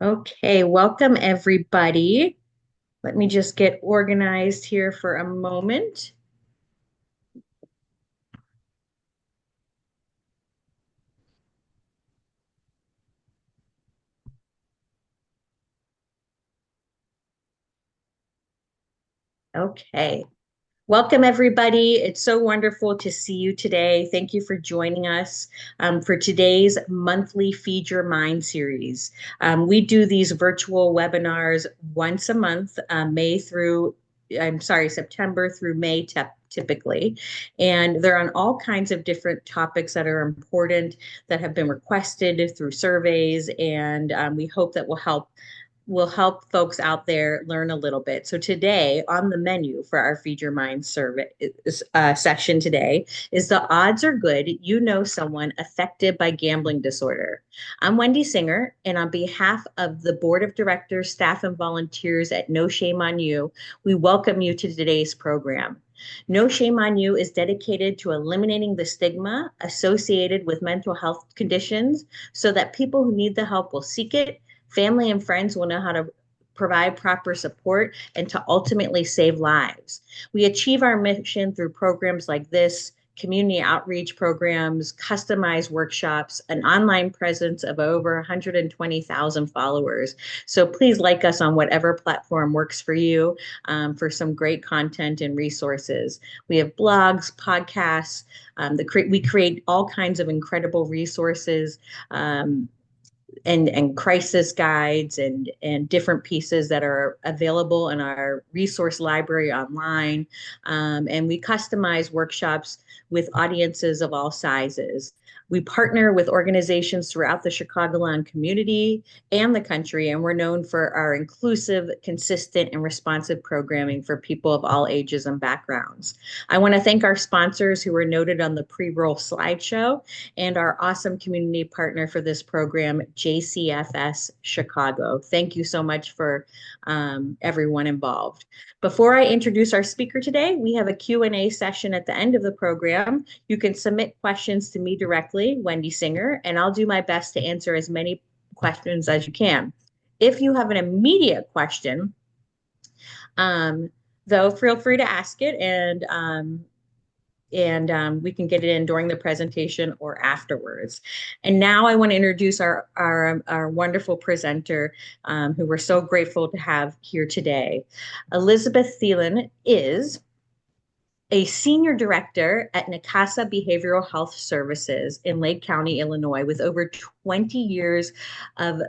Okay, welcome everybody. Let me just get organized here for a moment. Okay. Welcome, everybody. It's so wonderful to see you today. Thank you for joining us for today's monthly Feed Your Mind series. We do these virtual webinars once a month, September through May typically. And they're on all kinds of different topics that are important that have been requested through surveys. And we hope that will help folks out there learn a little bit. So today on the menu for our Feed Your Mind survey session today is the odds are good you know someone affected by gambling disorder. I'm Wendy Singer, and on behalf of the board of directors, staff, and volunteers at No Shame on You, we welcome you to today's program. No Shame on You is dedicated to eliminating the stigma associated with mental health conditions so that people who need the help will seek it. Family and friends will know how to provide proper support and to ultimately save lives. We achieve our mission through programs like this, community outreach programs, customized workshops, an online presence of over 120,000 followers. So please like us on whatever platform works for you for some great content and resources. We have blogs, podcasts, we create all kinds of incredible resources. And crisis guides and different pieces that are available in our resource library online. And we customize workshops with audiences of all sizes. We partner with organizations throughout the Chicagoland community and the country, and we're known for our inclusive, consistent, and responsive programming for people of all ages and backgrounds. I want to thank our sponsors who were noted on the pre-roll slideshow and our awesome community partner for this program, JCFS Chicago. Thank you so much for everyone involved. Before I introduce our speaker today, we have a Q&A session at the end of the program. You can submit questions to me directly, Wendy Singer, and I'll do my best to answer as many questions as you can. If you have an immediate question, though, feel free to ask it and we can get it in during the presentation or afterwards. And now I want to introduce our wonderful presenter, who we're so grateful to have here today. Elizabeth Thielen is a senior director at Nakasa Behavioral Health Services in Lake County, Illinois, with over 20 years of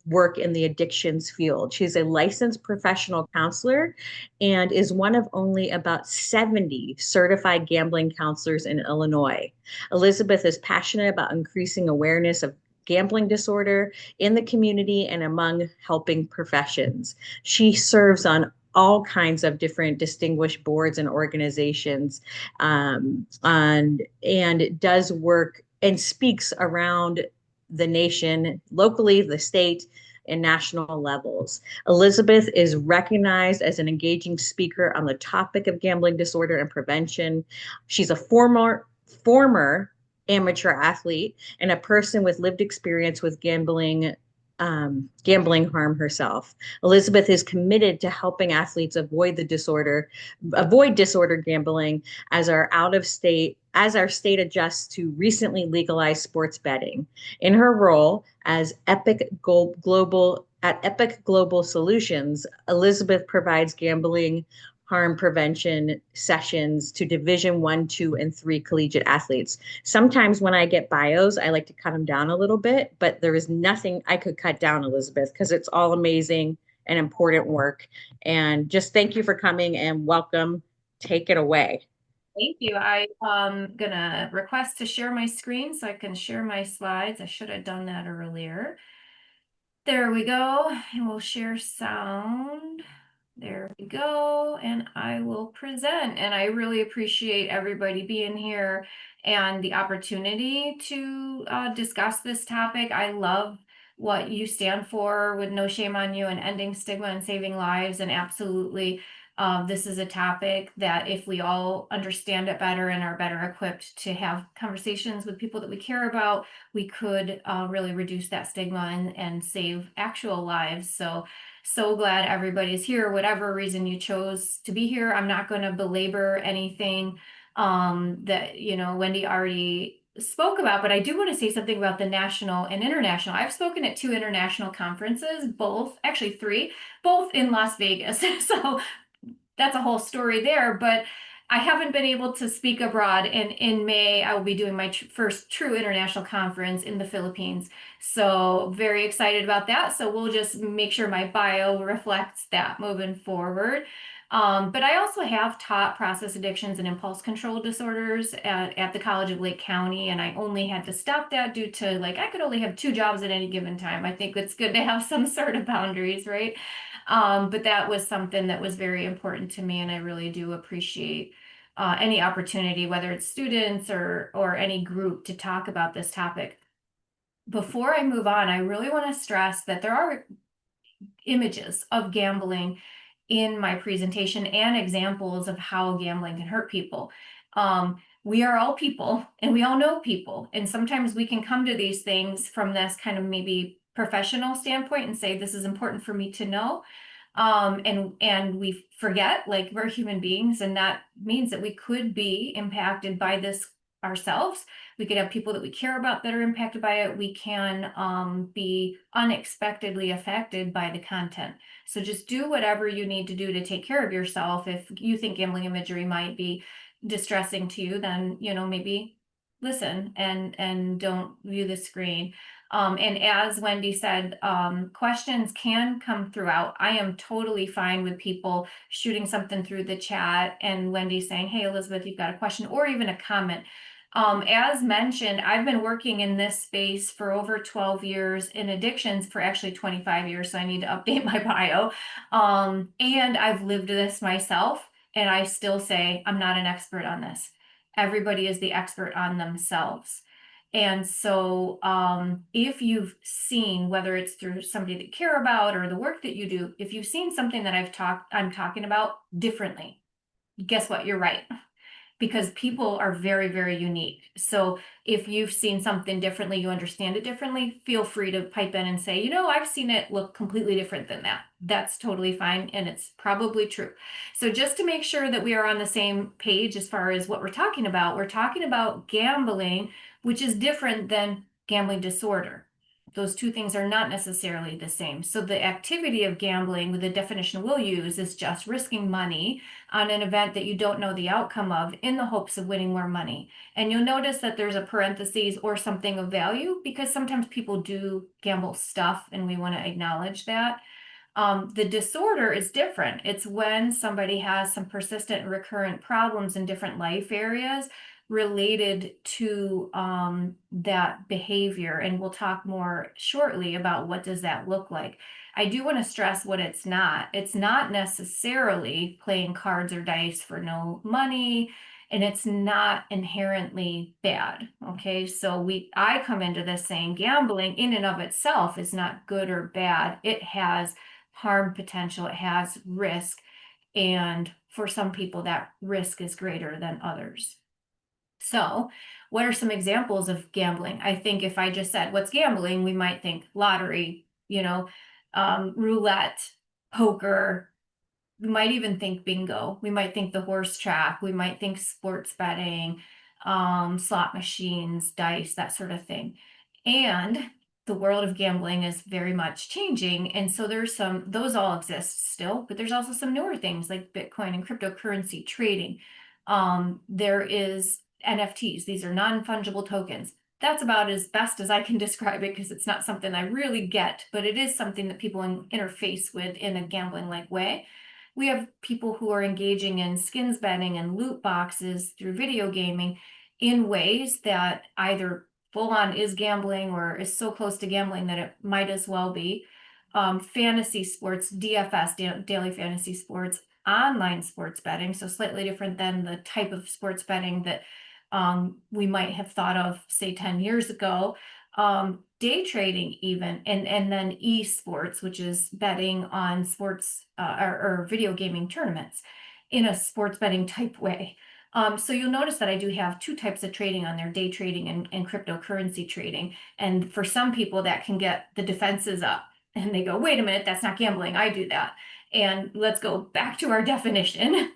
work in the addictions field. She's a licensed professional counselor and is one of only about 70 certified gambling counselors in Illinois. Elizabeth is passionate about increasing awareness of gambling disorder in the community and among helping professions. She serves on all kinds of different distinguished boards and organizations, and does work and speaks around the nation, locally, the state, and national levels. Elizabeth is recognized as an engaging speaker on the topic of gambling disorder and prevention. She's a former amateur athlete and a person with lived experience with gambling harm herself. Elizabeth is committed to helping athletes avoid disorder gambling as our state adjusts to recently legalized sports betting. In her role as Epic Global Solutions, Elizabeth provides gambling harm prevention sessions to Division 1, 2, and 3 collegiate athletes. Sometimes when I get bios, I like to cut them down a little bit, but there is nothing I could cut down, Elizabeth, because it's all amazing and important work. And just thank you for coming and welcome. Take it away. Thank you. I'm gonna request to share my screen so I can share my slides. I should have done that earlier. There we go. And we'll share sound. There we go. And I will present. And I really appreciate everybody being here and the opportunity to discuss this topic. I love what you stand for with No Shame on You and ending stigma and saving lives. And absolutely, This is a topic that if we all understand it better and are better equipped to have conversations with people that we care about, we could really reduce that stigma and save actual lives. So glad everybody's here, whatever reason you chose to be here. I'm not going to belabor anything that, Wendy already spoke about, but I do want to say something about the national and international. I've spoken at 2 international conferences, both, actually 3, both in Las Vegas. So that's a whole story there, but I haven't been able to speak abroad. And in May, I will be doing my first true international conference in the Philippines. So very excited about that. So we'll just make sure my bio reflects that moving forward. But I also have taught process addictions and impulse control disorders at the College of Lake County, and I only had to stop that due to I could only have 2 jobs at any given time. I think it's good to have some sort of boundaries, right? But that was something that was very important to me, and I really do appreciate any opportunity, whether it's students or any group, to talk about this topic. Before I move on, I really want to stress that there are images of gambling in my presentation and examples of how gambling can hurt people. We are all people and we all know people. And sometimes we can come to these things from this kind of maybe professional standpoint and say, this is important for me to know. And we forget, we're human beings, and that means that we could be impacted by this ourselves. We could have people that we care about that are impacted by it. We can be unexpectedly affected by the content. So just do whatever you need to do to take care of yourself. If you think gambling imagery might be distressing to you, then maybe listen and don't view the screen. And as Wendy said, questions can come throughout. I am totally fine with people shooting something through the chat and Wendy saying, hey, Elizabeth, you've got a question, or even a comment. As mentioned, I've been working in this space for over 12 years, in addictions for actually 25 years, so I need to update my bio. And I've lived this myself, and I still say I'm not an expert on this. Everybody is the expert on themselves. And so if you've seen, whether it's through somebody that you care about or the work that you do, if you've seen something that I'm talking about differently, guess what? You're right. Because people are very, very unique. So if you've seen something differently, you understand it differently, feel free to pipe in and say, I've seen it look completely different than that. That's totally fine. And it's probably true. So just to make sure that we are on the same page as far as what we're talking about gambling, which is different than gambling disorder. Those 2 things are not necessarily the same. So the activity of gambling, with the definition we'll use, is just risking money on an event that you don't know the outcome of in the hopes of winning more money. And you'll notice that there's a parentheses or something of value, because sometimes people do gamble stuff and we want to acknowledge that. The disorder is different. It's when somebody has some persistent and recurrent problems in different life areas related to that behavior. And we'll talk more shortly about what does that look like. I do want to stress what it's not. It's not necessarily playing cards or dice for no money, and it's not inherently bad. Okay, so I come into this saying gambling in and of itself is not good or bad. It has harm potential, it has risk, and for some people that risk is greater than others. So what are some examples of gambling? I think if I just said, what's gambling? We might think lottery, roulette, poker. We might even think bingo. We might think the horse track. We might think sports betting, slot machines, dice, that sort of thing. And the world of gambling is very much changing. And so those all exist still, but there's also some newer things like Bitcoin and cryptocurrency trading. There is NFTs. These are non-fungible tokens. That's about as best as I can describe it, because it's not something I really get, but it is something that people interface with in a gambling-like way. We have people who are engaging in skins betting and loot boxes through video gaming in ways that either full on is gambling or is so close to gambling that it might as well be. Fantasy sports, DFS, daily fantasy sports, online sports betting, so slightly different than the type of sports betting that we might have thought of, say, 10 years ago. day trading even, and then esports, which is betting on sports or video gaming tournaments in a sports betting type way. So you'll notice that I do have two types of trading on there, day trading and cryptocurrency trading. And for some people that can get the defenses up and they go, wait a minute, that's not gambling. I do that. And let's go back to our definition.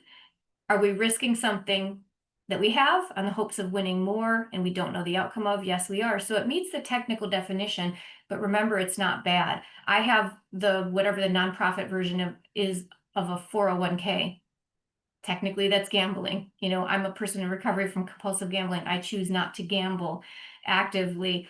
Are we risking something that we have on the hopes of winning more and we don't know the outcome of? Yes, we are. So it meets the technical definition, but remember, it's not bad. I have the whatever the nonprofit version of is of a 401k. Technically, that's gambling. You know, I'm a person in recovery from compulsive gambling. I choose not to gamble actively.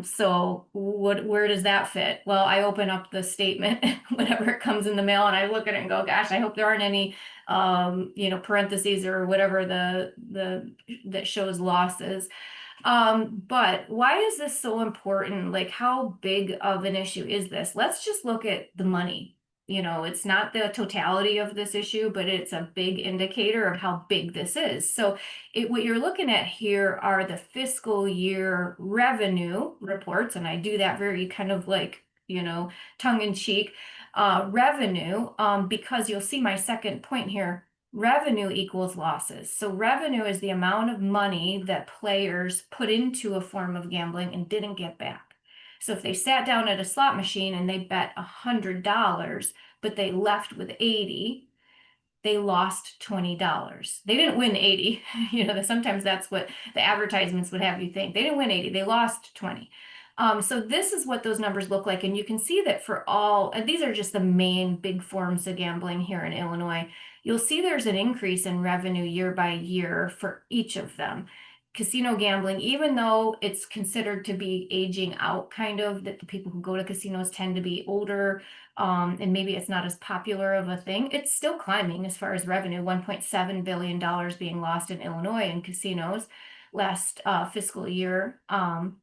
So where does that fit? Well, I open up the statement whenever it comes in the mail and I look at it and go, gosh, I hope there aren't any parentheses or whatever the that shows losses. But why is this so important? Like, how big of an issue is this? Let's just look at the money. You know, it's not the totality of this issue, but it's a big indicator of how big this is. So what you're looking at here are the fiscal year revenue reports, and I do that very kind of like, tongue in cheek revenue, because you'll see my second point here. Revenue equals losses. So revenue is the amount of money that players put into a form of gambling and didn't get back. So if they sat down at a slot machine and they bet $100, but they left with 80, they lost $20. They didn't win 80. Sometimes that's what the advertisements would have you think. They didn't win 80, they lost 20. So this is what those numbers look like. And you can see that for all, and these are just the main big forms of gambling here in Illinois. You'll see there's an increase in revenue year by year for each of them. Casino gambling, even though it's considered to be aging out, kind of, that the people who go to casinos tend to be older, and maybe it's not as popular of a thing, it's still climbing as far as revenue. $1.7 billion being lost in Illinois in casinos last fiscal year. And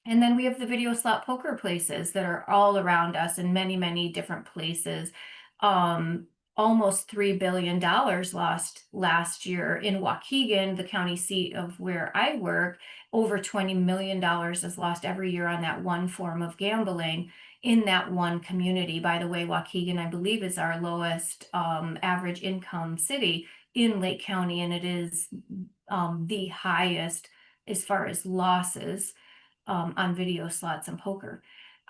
then we have the video slot poker places that are all around us in many, many different places. Almost $3 billion lost last year in Waukegan, the county seat of where I work. Over $20 million is lost every year on that one form of gambling in that one community. By the way, Waukegan, I believe, is our lowest average income city in Lake County, and it is the highest as far as losses on video slots and poker.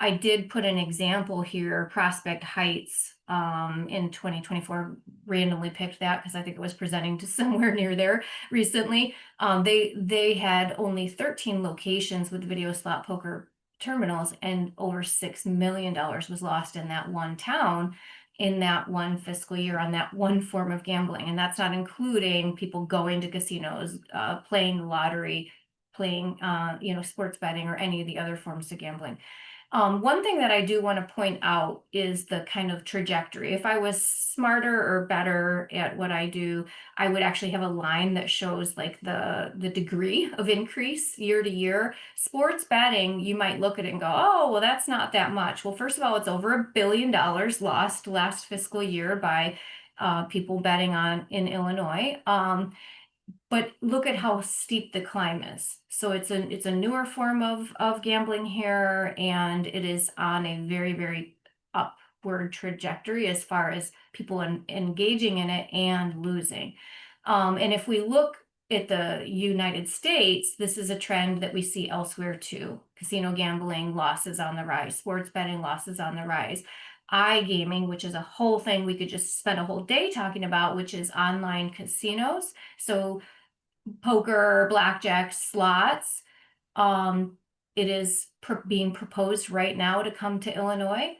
I did put an example here, Prospect Heights in 2024, randomly picked that because I think it was presenting to somewhere near there recently. They had only 13 locations with video slot poker terminals, and over $6 million was lost in that one town in that one fiscal year on that one form of gambling. And that's not including people going to casinos, playing the lottery, playing, sports betting, or any of the other forms of gambling. One thing that I do want to point out is the kind of trajectory. If I was smarter or better at what I do, I would actually have a line that shows like the degree of increase year to year. Sports betting, you might look at it and go, oh, well, that's not that much. Well, first of all, it's over $1 billion lost last fiscal year by people betting on in Illinois. But look at how steep the climb is. So it's a newer form of gambling here, and it is on a very, very upward trajectory as far as people engaging in it and losing. And if we look at the United States, this is a trend that we see elsewhere too. Casino gambling losses on the rise, sports betting losses on the rise. iGaming, which is a whole thing we could just spend a whole day talking about, which is online casinos. So poker, blackjack, slots. It is being proposed right now to come to Illinois.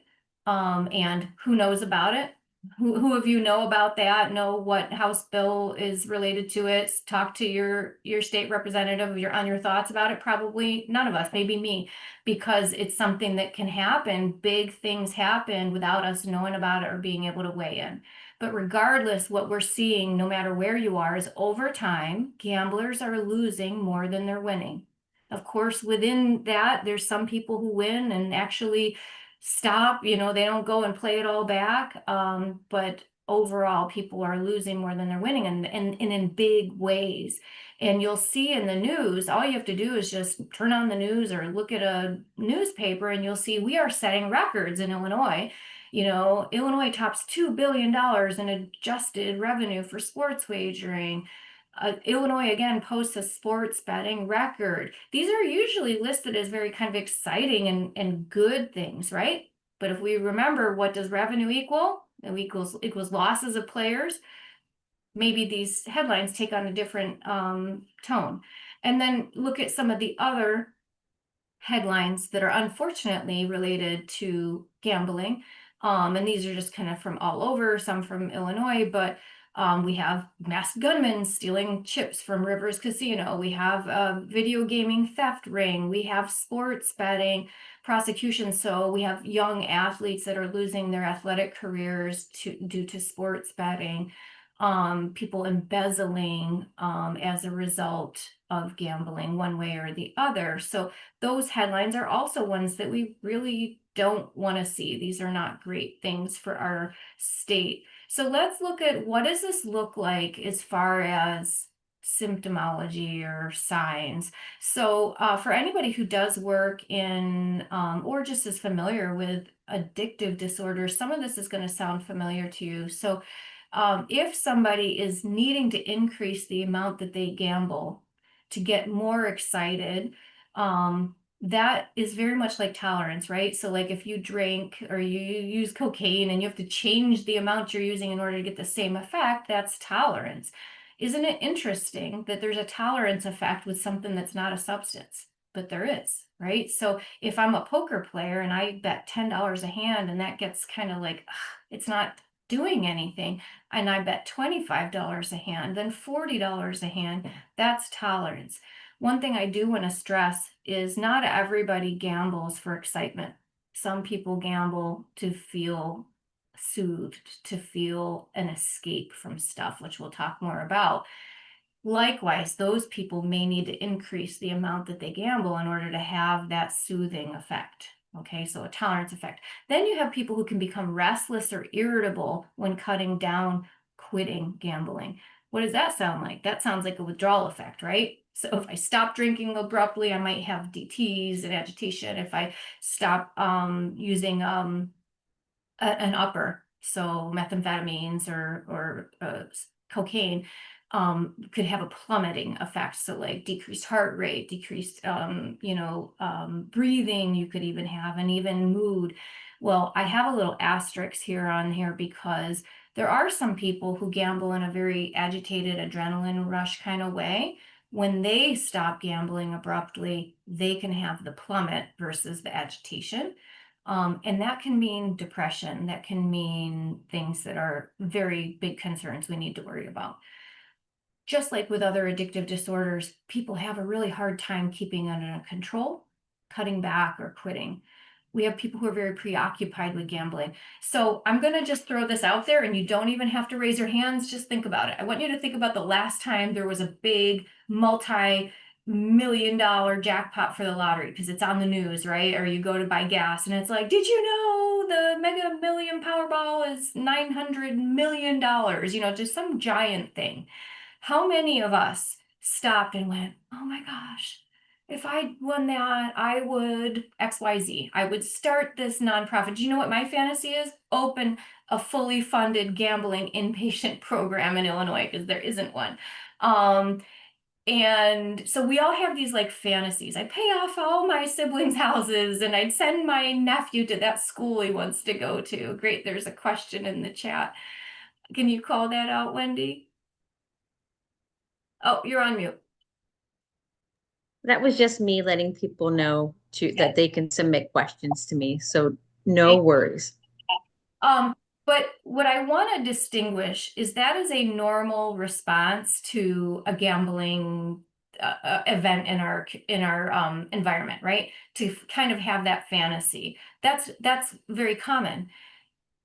And who knows about it? Who of you know about that? Know what House bill is related to it? Talk to your state representative on your thoughts about it. Probably none of us, maybe me, because it's something that can happen. Big things happen without us knowing about it or being able to weigh in. But regardless, what we're seeing, no matter where you are, is over time, gamblers are losing more than they're winning. Of course, within that, there's some people who win and actually stop, they don't go and play it all back. But overall people are losing more than they're winning, and in big ways. And you'll see in the news, all you have to do is just turn on the news or look at a newspaper, and you'll see we are setting records in Illinois. Illinois tops $2 billion in adjusted revenue for sports wagering. Illinois again posts a sports betting record. These are usually listed as very kind of exciting and good things, right? But if we remember, what does revenue equal? It equals losses of players. Maybe these headlines take on a different tone. And then look at some of the other headlines that are unfortunately related to gambling. And these are just kind of from all over, some from Illinois, but we have masked gunmen stealing chips from Rivers Casino. We have a video gaming theft ring. We have sports betting prosecution. So we have young athletes that are losing their athletic careers due to sports betting. People embezzling as a result of gambling one way or the other. So those headlines are also ones that we really don't want to see. These are not great things for our state. So let's look at, what does this look like as far as symptomology or signs? So for anybody who does work in or just is familiar with addictive disorders, some of this is going to sound familiar to you. So if somebody is needing to increase the amount that they gamble to get more excited, that is very much like tolerance, right? So like if you drink or you use cocaine and you have to change the amount you're using in order to get the same effect, that's tolerance. Isn't it interesting that there's a tolerance effect with something that's not a substance? But there is, right? So if I'm a poker player and I bet $10 a hand and that gets kind of like, ugh, it's not doing anything, and I bet $25 a hand, then $40 a hand, that's tolerance. One thing I do want to stress is not everybody gambles for excitement. Some people gamble to feel soothed, to feel an escape from stuff, which we'll talk more about. Likewise, those people may need to increase the amount that they gamble in order to have that soothing effect. Okay, so a tolerance effect. Then you have people who can become restless or irritable when cutting down, quitting gambling. What does that sound like? That sounds like a withdrawal effect, right? So if I stop drinking abruptly, I might have DTs and agitation. If I stop using an upper, so methamphetamines or cocaine, could have a plummeting effect. So like decreased heart rate, decreased, breathing, you could even have, and even mood. Well, I have a little asterisk here on here because there are some people who gamble in a very agitated adrenaline rush kind of way. When they stop gambling abruptly, they can have the plummet versus the agitation. And that can mean depression. That can mean things that are very big concerns we need to worry about. Just like with other addictive disorders, people have a really hard time keeping it under control, cutting back, or quitting. We have people who are very preoccupied with gambling. So I'm going to just throw this out there, and you don't even have to raise your hands. Just think about it. I want you to think about the last time there was a big multi-million-dollar jackpot for the lottery, because it's on the news, right? Or you go to buy gas and it's like, did you know the Mega Million Powerball is $900 million? Just some giant thing. How many of us stopped and went, oh my gosh, if I won that, I would XYZ. I would start this nonprofit. Do you know what my fantasy is? Open a fully funded gambling inpatient program in Illinois, because there isn't one. And so we all have these like fantasies. I pay off all my siblings' houses and I'd send my nephew to that school he wants to go to. Great, there's a question in the chat. Can you call that out, Wendy? Oh, you're on mute. That was just me letting people know Okay. that they can submit questions to me. So no worries. But what I want to distinguish is that is a normal response to a gambling event in our environment, right? To kind of have that fantasy. That's very common.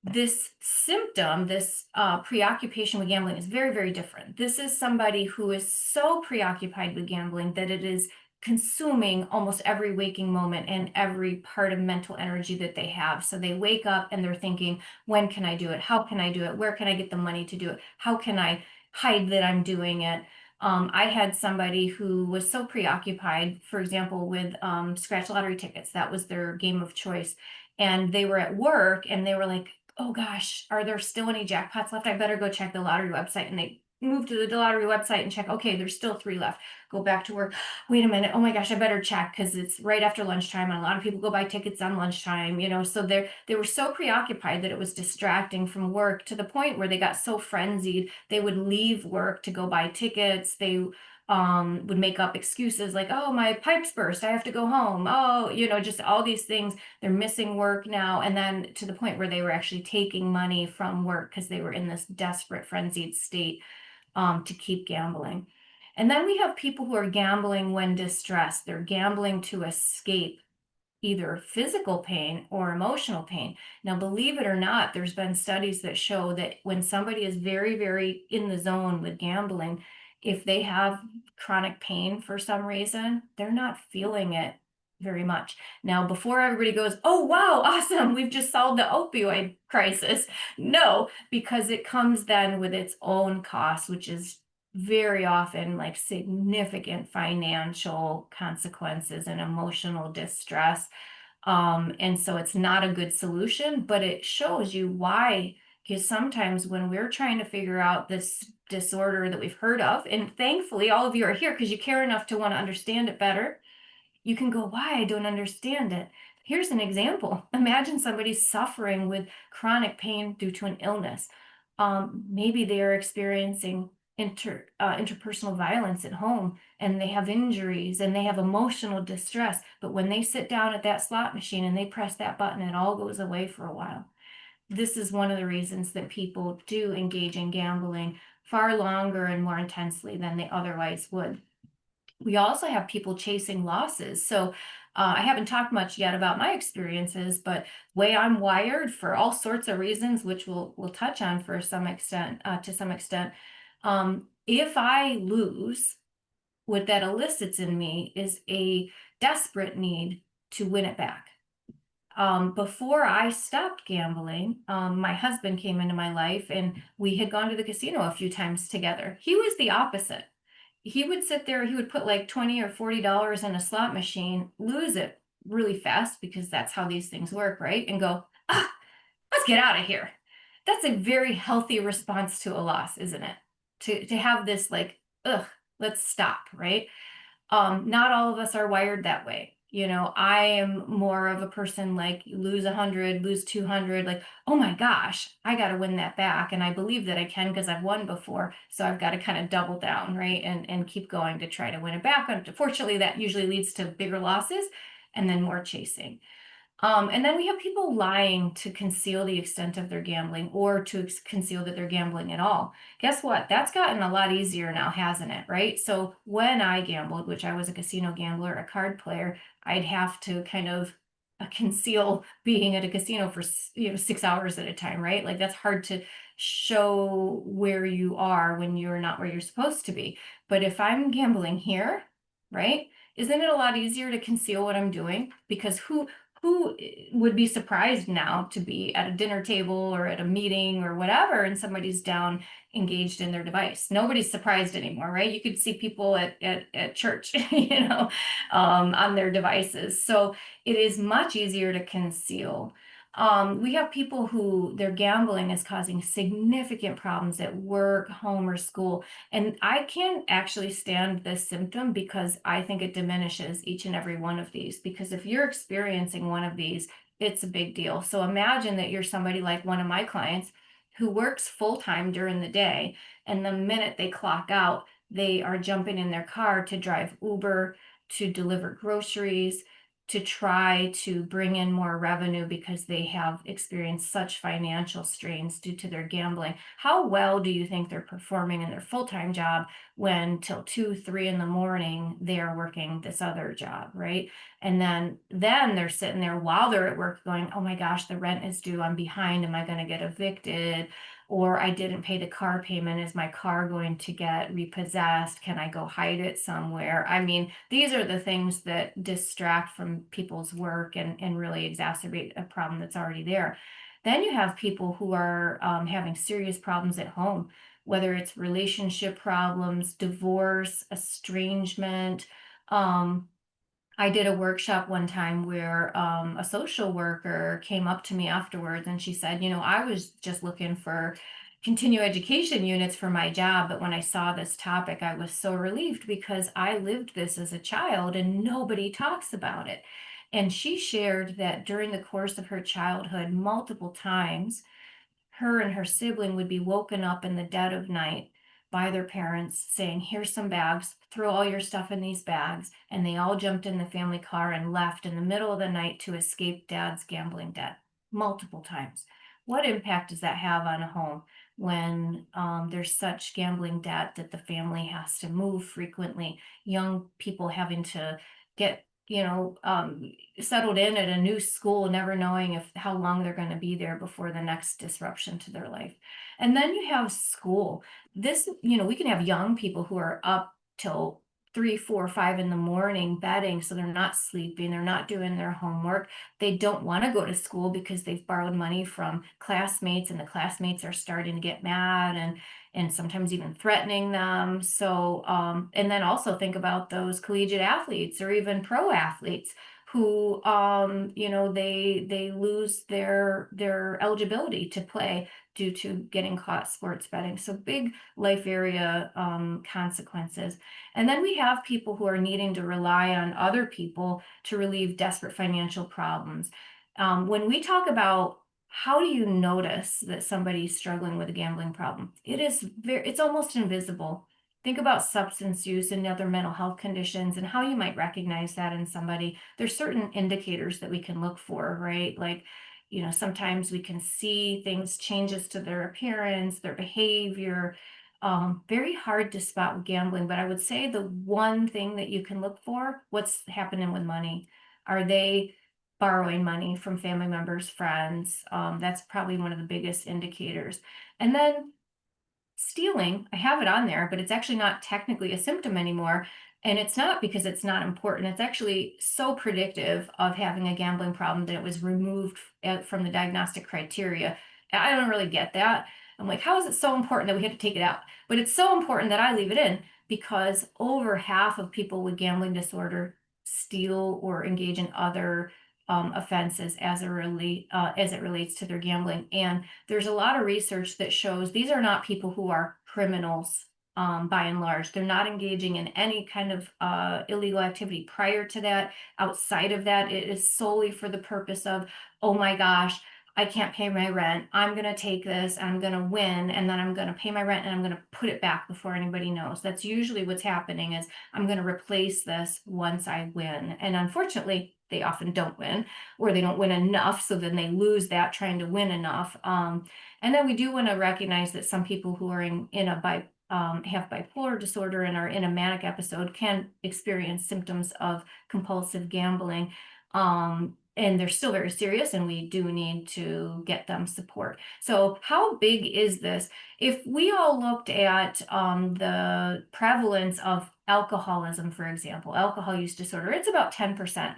This symptom, this preoccupation with gambling is very, very different. This is somebody who is so preoccupied with gambling that it is consuming almost every waking moment and every part of mental energy that they have. So they wake up and they're thinking, when can I do it? How can I do it? Where can I get the money to do it? How can I hide that I'm doing it? I had somebody who was so preoccupied, for example, with scratch lottery tickets. That was their game of choice. And they were at work and they were like, oh gosh, are there still any jackpots left? I better go check the lottery website. And they moved to the lottery website and check, okay, there's still 3 left. Go back to work. Wait a minute. Oh my gosh, I better check because it's right after lunchtime and a lot of people go buy tickets on lunchtime, so they were so preoccupied that it was distracting from work to the point where they got so frenzied, they would leave work to go buy tickets. They would make up excuses like, oh, my pipes burst, I have to go home. Oh, just all these things. They're missing work now. And then to the point where they were actually taking money from work because they were in this desperate, frenzied state to keep gambling. And then we have people who are gambling when distressed. They're gambling to escape either physical pain or emotional pain. Now, believe it or not, there's been studies that show that when somebody is very, very in the zone with gambling, if they have chronic pain for some reason, they're not feeling it very much. Now, before everybody goes, oh, wow, awesome, we've just solved the opioid crisis. No, because it comes then with its own cost, which is very often like significant financial consequences and emotional distress. And so it's not a good solution, but it shows you why. Because sometimes when we're trying to figure out this disorder that we've heard of, and thankfully all of you are here because you care enough to want to understand it better, you can go, why? I don't understand it. Here's an example. Imagine somebody suffering with chronic pain due to an illness. Maybe they are experiencing interpersonal violence at home and they have injuries and they have emotional distress. But when they sit down at that slot machine and they press that button, it all goes away for a while. This is one of the reasons that people do engage in gambling far longer and more intensely than they otherwise would. We also have people chasing losses. So I haven't talked much yet about my experiences, but way I'm wired for all sorts of reasons, which we'll touch on for some extent, to some extent. If I lose, what that elicits in me is a desperate need to win it back. Before I stopped gambling, my husband came into my life and we had gone to the casino a few times together. He was the opposite. He would sit there, he would put like 20 or $40 in a slot machine, lose it really fast because that's how these things work, right? And go, let's get out of here. That's a very healthy response to a loss, isn't it? To have this like, ugh, let's stop, right? Not all of us are wired that way. I am more of a person like lose 100, lose 200, like, oh my gosh, I got to win that back. And I believe that I can because I've won before. So I've got to kind of double down, right? And keep going to try to win it back. Unfortunately, that usually leads to bigger losses and then more chasing. And then we have people lying to conceal the extent of their gambling or to conceal that they're gambling at all. Guess what? That's gotten a lot easier now, hasn't it? Right? So when I gambled, which I was a casino gambler, a card player, I'd have to kind of conceal being at a casino for 6 hours at a time, right? Like that's hard to show where you are when you're not where you're supposed to be. But if I'm gambling here, right? Isn't it a lot easier to conceal what I'm doing? Because who would be surprised now to be at a dinner table or at a meeting or whatever, and somebody's down engaged in their device? Nobody's surprised anymore, right? You could see people at church, on their devices. So it is much easier to conceal. We have people who their gambling is causing significant problems at work, home, or school. And I can't actually stand this symptom because I think it diminishes each and every one of these. Because if you're experiencing one of these, it's a big deal. So imagine that you're somebody like one of my clients who works full time during the day, and the minute they clock out, they are jumping in their car to drive Uber, to deliver groceries, to try to bring in more revenue because they have experienced such financial strains due to their gambling. How well do you think they're performing in their full-time job when till 2, 3 in the morning they are working this other job, right? And then they're sitting there while they're at work going, oh my gosh, the rent is due, I'm behind, am I going to get evicted? or I didn't pay the car payment. Is my car going to get repossessed? Can I go hide it somewhere? I mean, these are the things that distract from people's work and really exacerbate a problem that's already there. Then you have people who are having serious problems at home, whether it's relationship problems, divorce, estrangement. Um, I did a workshop one time where a social worker came up to me afterwards and she said, I was just looking for continuing education units for my job, but when I saw this topic, I was so relieved because I lived this as a child and nobody talks about it. And she shared that during the course of her childhood, multiple times, her and her sibling would be woken up in the dead of night by their parents saying, "Here's some bags, throw all your stuff in these bags." And they all jumped in the family car and left in the middle of the night to escape dad's gambling debt multiple times. What impact does that have on a home when there's such gambling debt that the family has to move frequently? Young people having to get settled in at a new school, never knowing if how long they're going to be there before the next disruption to their life. And then you have school. We can have young people who are up till 3, 4, 5 in the morning betting, so they're not sleeping, they're not doing their homework. They don't want to go to school because they've borrowed money from classmates, and the classmates are starting to get mad and sometimes even threatening them. So, and then also think about those collegiate athletes or even pro athletes who, they lose their eligibility to play due to getting caught sports betting. So big life area consequences. And then we have people who are needing to rely on other people to relieve desperate financial problems. When we talk about how do you notice that somebody's struggling with a gambling problem? It's almost invisible. Think about substance use and other mental health conditions and how you might recognize that in somebody. There's certain indicators that we can look for, right? Like, sometimes we can see things, changes to their appearance, their behavior. Very hard to spot with gambling, but I would say the one thing that you can look for, what's happening with money? Are they borrowing money from family members, friends? That's probably one of the biggest indicators. And then stealing, I have it on there, but it's actually not technically a symptom anymore. And it's not because it's not important. It's actually so predictive of having a gambling problem that it was removed from the diagnostic criteria. I don't really get that. I'm like, how is it so important that we had to take it out? But it's so important that I leave it in because over half of people with gambling disorder steal or engage in other offenses as it relates to their gambling. And there's a lot of research that shows these are not people who are criminals by and large. They're not engaging in any kind of illegal activity prior to that. Outside of that, it is solely for the purpose of, oh my gosh, I can't pay my rent. I'm going to take this, I'm going to win, and then I'm going to pay my rent and I'm going to put it back before anybody knows. That's usually what's happening is I'm going to replace this once I win. And unfortunately, they often don't win or they don't win enough. So then they lose that trying to win enough. And then we do want to recognize that some people who are have bipolar disorder and are in a manic episode can experience symptoms of compulsive gambling. And they're still very serious, and we do need to get them support. So how big is this? If we all looked at the prevalence of alcoholism, for example, alcohol use disorder, it's about 10%.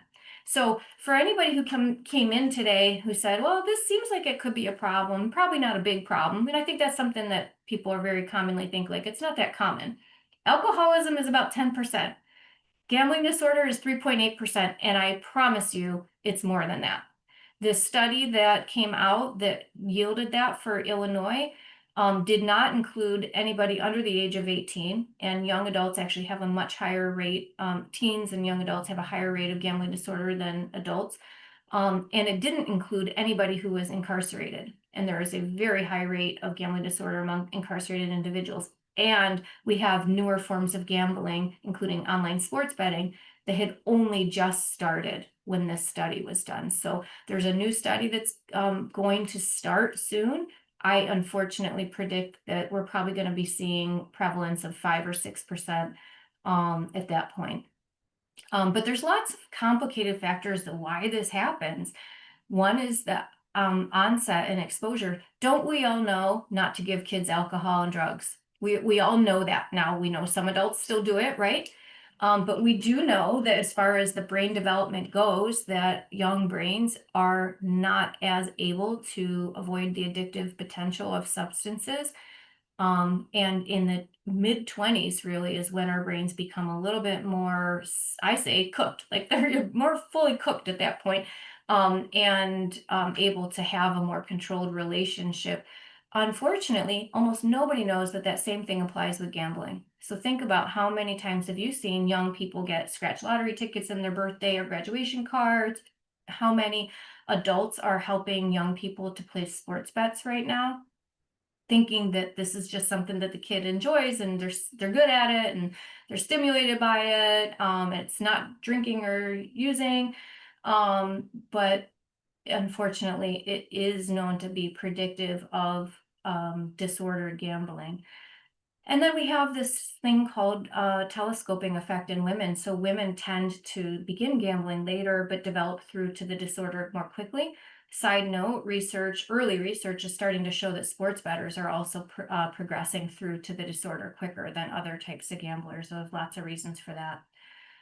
So for anybody who came in today who said, well, this seems like it could be a problem, probably not a big problem. And I think that's something that people are very commonly think like it's not that common. Alcoholism is about 10%. Gambling disorder is 3.8%, and I promise you it's more than that. This study that came out that yielded that for Illinois did not include anybody under the age of 18, and young adults actually have a much higher rate. Teens and young adults have a higher rate of gambling disorder than adults. And it didn't include anybody who was incarcerated. And there is a very high rate of gambling disorder among incarcerated individuals. And we have newer forms of gambling, including online sports betting, that had only just started when this study was done. So there's a new study that's going to start soon. I unfortunately predict that we're probably going to be seeing prevalence of 5 or 6% at that point. But there's lots of complicated factors to why this happens. One is that onset and exposure, don't we all know not to give kids alcohol and drugs? We all know that now. We know some adults still do it, right? But we do know that as far as the brain development goes, that young brains are not as able to avoid the addictive potential of substances. And in the mid 20s really is when our brains become a little bit more, I say, cooked, like they're more fully cooked at that point, and able to have a more controlled relationship. Unfortunately, almost nobody knows that that same thing applies with gambling. So think about how many times have you seen young people get scratch lottery tickets in their birthday or graduation cards? How many adults are helping young people to play sports bets right now, thinking that this is just something that the kid enjoys and they're good at it and they're stimulated by it. It's not drinking or using, but unfortunately, it is known to be predictive of disordered gambling. And then we have this thing called telescoping effect in women. So women tend to begin gambling later, but develop through to the disorder more quickly. Side note, early research is starting to show that sports bettors are also progressing through to the disorder quicker than other types of gamblers. So there's lots of reasons for that.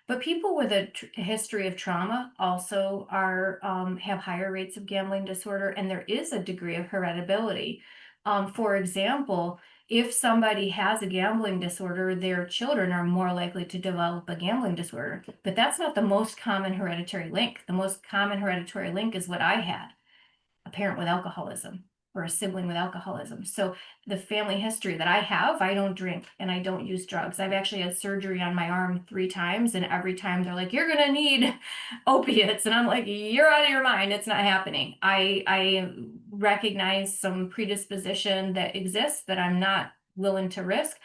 But people with a history of trauma also are have higher rates of gambling disorder, and there is a degree of heritability. For example, if somebody has a gambling disorder, their children are more likely to develop a gambling disorder. But that's not the most common hereditary link. The most common hereditary link is what I had, a parent with alcoholism or a sibling with alcoholism. So the family history that I have, I don't drink and I don't use drugs. I've actually had surgery on my arm 3 times, and every time they're like, "You're gonna need opiates," and I'm like, "You're out of your mind. It's not happening." I recognize some predisposition that exists that I'm not willing to risk,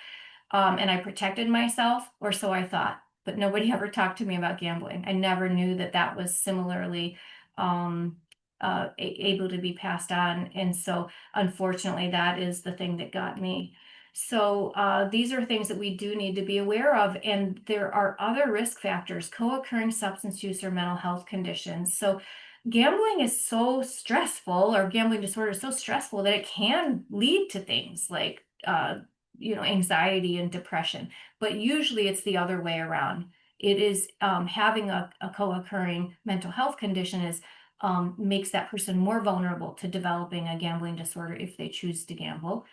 and I protected myself, or so I thought. But nobody ever talked to me about gambling. I never knew that that was similarly um, able to be passed on. And so, unfortunately, that is the thing that got me. So, these are things that we do need to be aware of. And there are other risk factors, co-occurring substance use or mental health conditions. So, gambling is so stressful, or gambling disorder is so stressful that it can lead to things like, anxiety and depression. But usually it's the other way around. It is having a co-occurring mental health condition is makes that person more vulnerable to developing a gambling disorder if they choose to gamble.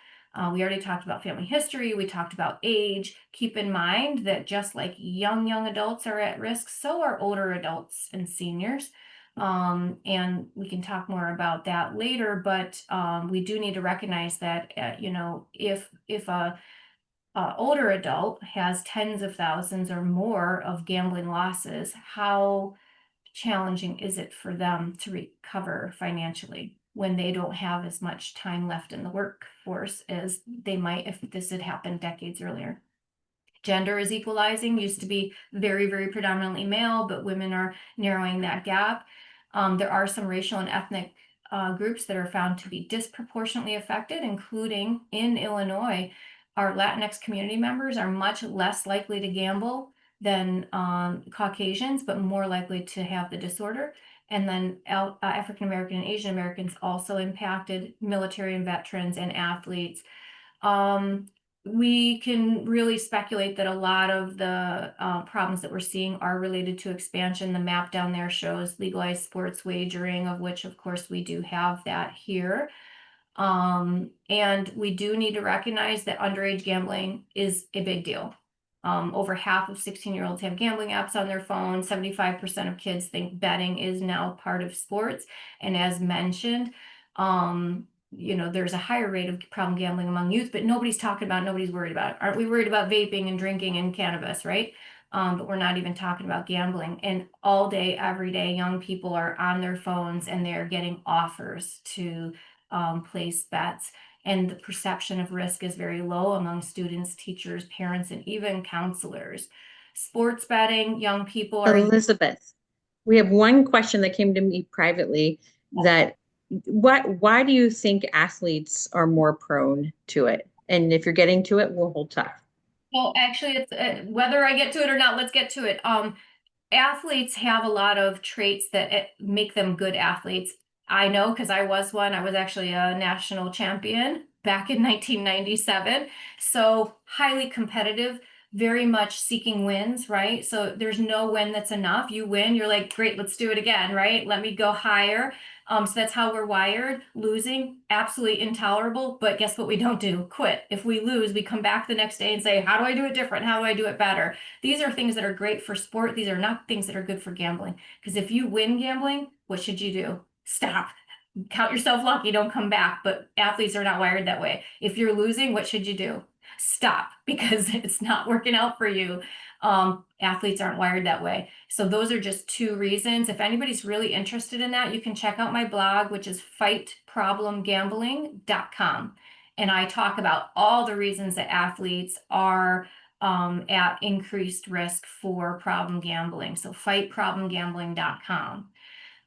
We already talked about family history. We talked about age. Keep in mind that just like young adults are at risk, so are older adults and seniors. And we can talk more about that later, but we do need to recognize that, if a older adult has tens of thousands or more of gambling losses, how challenging is it for them to recover financially when they don't have as much time left in the workforce as they might if this had happened decades earlier? Gender is equalizing, used to be very, very predominantly male, but women are narrowing that gap. There are some racial and ethnic groups that are found to be disproportionately affected, including in Illinois. Our Latinx community members are much less likely to gamble than Caucasians, but more likely to have the disorder. And then African American and Asian Americans also impacted, military and veterans and athletes. We can really speculate that a lot of the problems that we're seeing are related to expansion. The map down there shows legalized sports wagering, of which, of course, we do have that here. And we do need to recognize that underage gambling is a big deal. Over half of 16-year-olds have gambling apps on their phone. 75% of kids think betting is now part of sports. And as mentioned, there's a higher rate of problem gambling among youth, but nobody's talking about, nobody's worried about it. Aren't we worried about vaping and drinking and cannabis, right? But we're not even talking about gambling. And all day, every day, young people are on their phones and they're getting offers to place bets. And the perception of risk is very low among students, teachers, parents, and even counselors. Sports betting, young people are. Elizabeth, we have one question that came to me privately that why do you think athletes are more prone to it? And if you're getting to it, we'll hold tough. Well, actually, it's whether I get to it or not, let's get to it. Athletes have a lot of traits that make them good athletes. I know because I was one. I was actually a national champion back in 1997. So highly competitive, very much seeking wins, right? So there's no win that's enough. You win, you're like, great, let's do it again, right? Let me go higher. So that's how we're wired. Losing, absolutely intolerable. But guess what we don't do? Quit. If we lose, we come back the next day and say, how do I do it different? How do I do it better? These are things that are great for sport. These are not things that are good for gambling. Because if you win gambling, what should you do? Stop. Count yourself lucky, don't come back. But athletes are not wired that way. If you're losing, what should you do? Stop because it's not working out for you. Athletes aren't wired that way. So those are just two reasons. If anybody's really interested in that, you can check out my blog, which is fightproblemgambling.com. And I talk about all the reasons that athletes are at increased risk for problem gambling. So fightproblemgambling.com.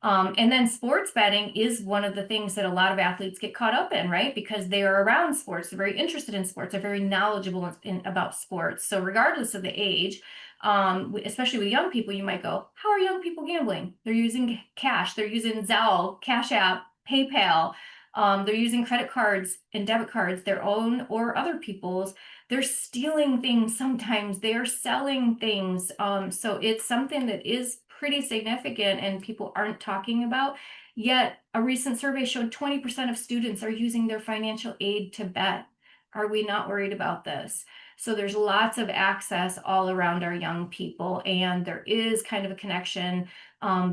And then sports betting is one of the things that a lot of athletes get caught up in, right? Because they are around sports, they're very interested in sports, they're very knowledgeable about sports. So regardless of the age, especially with young people, you might go, how are young people gambling? They're using cash, they're using Zelle, Cash App, PayPal. They're using credit cards and debit cards, their own or other people's. They're stealing things sometimes. They are selling things. So it's something that is pretty significant and people aren't talking about. Yet a recent survey showed 20% of students are using their financial aid to bet. Are we not worried about this? So there's lots of access all around our young people, and there is kind of a connection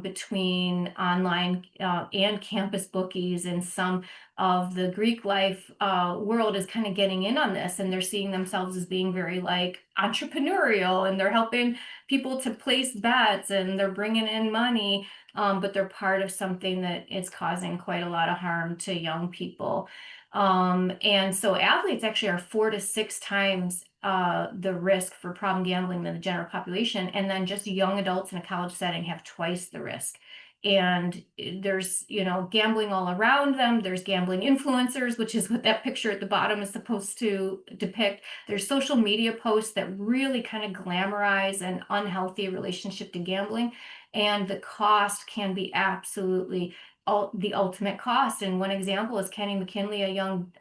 between online and campus bookies, and some of the Greek life world is kind of getting in on this, and they're seeing themselves as being very like entrepreneurial, and they're helping people to place bets, and they're bringing in money, but they're part of something that is causing quite a lot of harm to young people. And so athletes actually are 4 to 6 times the risk for problem gambling than the general population. And then just young adults in a college setting have twice the risk. And there's, gambling all around them. There's gambling influencers, which is what that picture at the bottom is supposed to depict. There's social media posts that really kind of glamorize an unhealthy relationship to gambling. And the cost can be absolutely the ultimate cost. And one example is Kenny McKinley, a young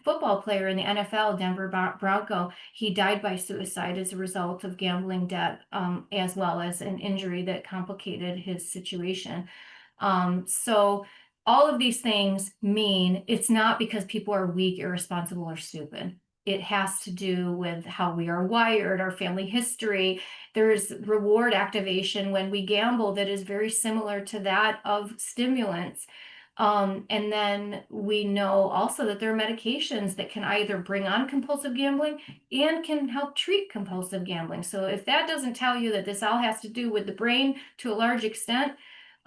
football player in the NFL, Denver Bronco. He died by suicide as a result of gambling debt, as well as an injury that complicated his situation. So all of these things mean it's not because people are weak, irresponsible, or stupid. It has to do with how we are wired, our family history. There's reward activation when we gamble that is very similar to that of stimulants. And then we know also that there are medications that can either bring on compulsive gambling and can help treat compulsive gambling. So if that doesn't tell you that this all has to do with the brain to a large extent,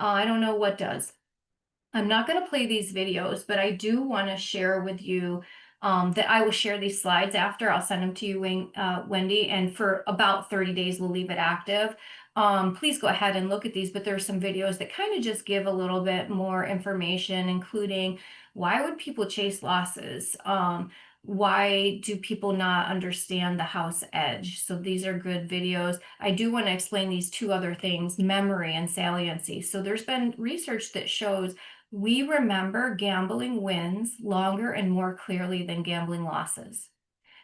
I don't know what does. I'm not going to play these videos, but I do want to share with you that I will share these slides after. I'll send them to you, Wendy, and for about 30 days, we'll leave it active. Please go ahead and look at these, but there are some videos that kind of just give a little bit more information, including why would people chase losses? Why do people not understand the house edge? So these are good videos. I do want to explain these two other things, memory and saliency. So there's been research that shows we remember gambling wins longer and more clearly than gambling losses.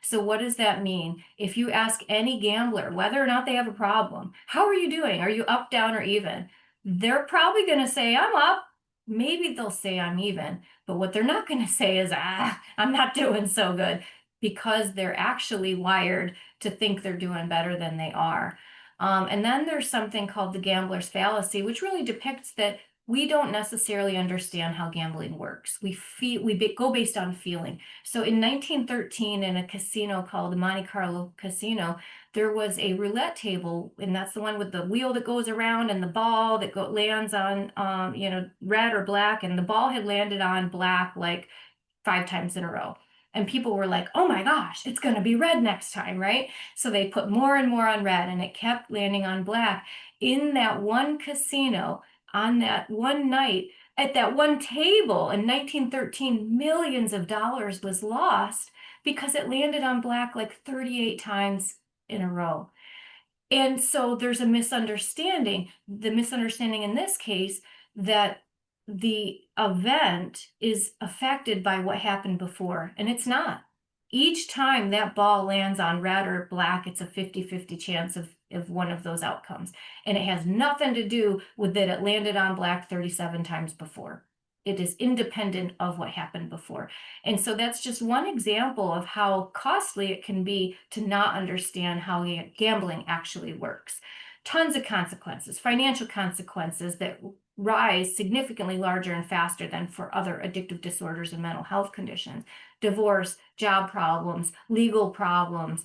So what does that mean? If you ask any gambler whether or not they have a problem, how are you doing? Are you up, down, or even? They're probably going to say, I'm up. Maybe they'll say I'm even. But what they're not going to say is, I'm not doing so good, because they're actually wired to think they're doing better than they are. And then there's something called the gambler's fallacy, which really depicts that we don't necessarily understand how gambling works. We go based on feeling. So in 1913, in a casino called the Monte Carlo Casino, there was a roulette table, and that's the one with the wheel that goes around and the ball that lands on, red or black, and the ball had landed on black like 5 times in a row. And people were like, oh my gosh, it's going to be red next time, right? So they put more and more on red, and it kept landing on black. In that one casino, on that one night, at that one table in 1913, millions of dollars was lost because it landed on black like 38 times in a row. And so there's a misunderstanding. The misunderstanding in this case that the event is affected by what happened before, and it's not. Each time that ball lands on red or black, it's a 50-50 chance of one of those outcomes. And it has nothing to do with that it landed on black 37 times before. It is independent of what happened before. And so that's just one example of how costly it can be to not understand how gambling actually works. Tons of consequences, financial consequences that rise significantly larger and faster than for other addictive disorders and mental health conditions. Divorce, job problems, legal problems.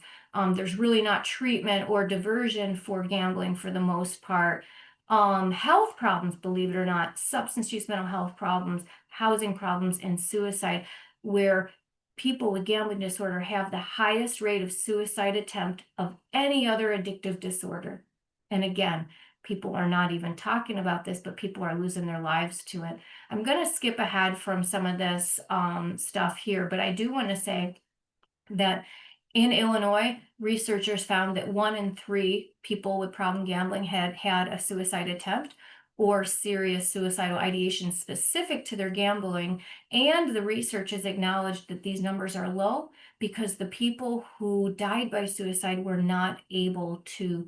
There's really not treatment or diversion for gambling for the most part. Health problems, believe it or not, substance use, mental health problems, housing problems, and suicide, where people with gambling disorder have the highest rate of suicide attempt of any other addictive disorder. And again, people are not even talking about this, but people are losing their lives to it. I'm going to skip ahead from some of this stuff here, but I do want to say that in Illinois, researchers found that 1 in 3 people with problem gambling had had a suicide attempt or serious suicidal ideation specific to their gambling. And the researchers acknowledged that these numbers are low because the people who died by suicide were not able to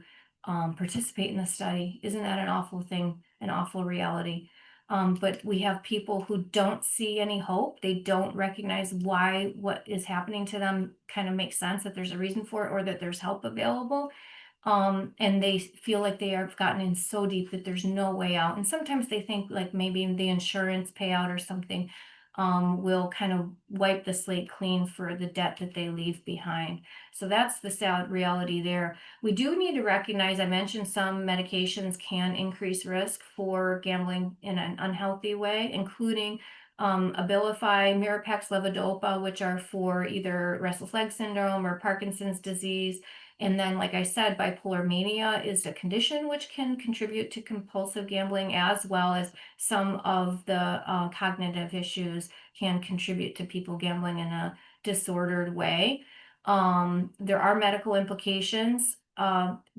participate in the study. Isn't that an awful thing, an awful reality? But we have people who don't see any hope. They don't recognize why what is happening to them kind of makes sense, that there's a reason for it or that there's help available. And they feel like they have gotten in so deep that there's no way out. And sometimes they think like maybe the insurance payout or something will kind of wipe the slate clean for the debt that they leave behind. So that's the sad reality there. We do need to recognize, I mentioned some medications can increase risk for gambling in an unhealthy way, including Abilify, Mirapex, Levodopa, which are for either restless leg syndrome or Parkinson's disease. And then, like I said, bipolar mania is a condition which can contribute to compulsive gambling, as well as some of the cognitive issues can contribute to people gambling in a disordered way. There are medical implications,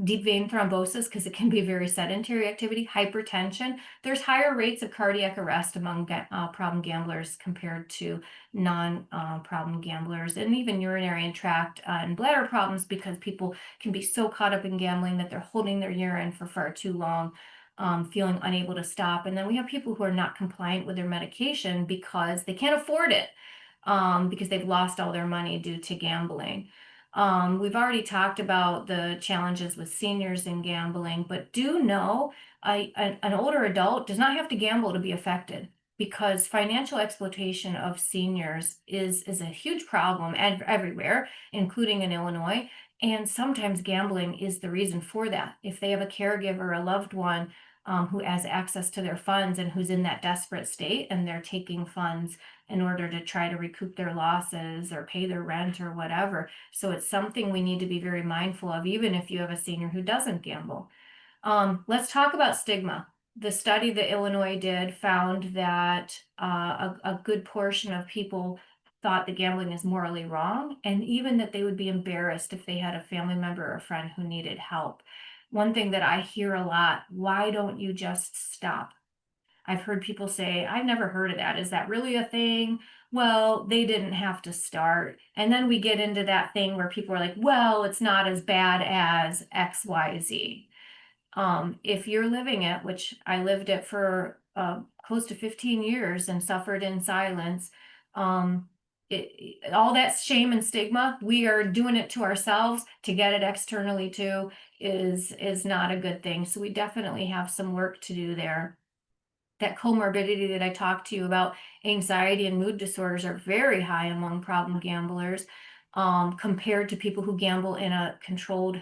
deep vein thrombosis, because it can be very sedentary activity, hypertension. There's higher rates of cardiac arrest among problem gamblers compared to non-problem gamblers, and even urinary and tract and bladder problems, because people can be so caught up in gambling that they're holding their urine for far too long, feeling unable to stop. And then we have people who are not compliant with their medication because they can't afford it, because they've lost all their money due to gambling. We've already talked about the challenges with seniors in gambling, but do know an older adult does not have to gamble to be affected, because financial exploitation of seniors is a huge problem everywhere, including in Illinois. And sometimes gambling is the reason for that. If they have a caregiver, a loved one who has access to their funds and who's in that desperate state, and they're taking funds in order to try to recoup their losses or pay their rent or whatever. So it's something we need to be very mindful of, even if you have a senior who doesn't gamble. Let's talk about stigma. The study that Illinois did found that a good portion of people thought that gambling is morally wrong, and even that they would be embarrassed if they had a family member or a friend who needed help. One thing that I hear a lot, why don't you just stop? I've heard people say, I've never heard of that. Is that really a thing? Well, they didn't have to start. And then we get into that thing where people are like, well, it's not as bad as XYZ. If you're living it, which I lived it for close to 15 years and suffered in silence, all that shame and stigma, we are doing it to ourselves to get it externally too, is not a good thing. So we definitely have some work to do there. That comorbidity that I talked to you about, anxiety and mood disorders, are very high among problem gamblers, compared to people who gamble in a controlled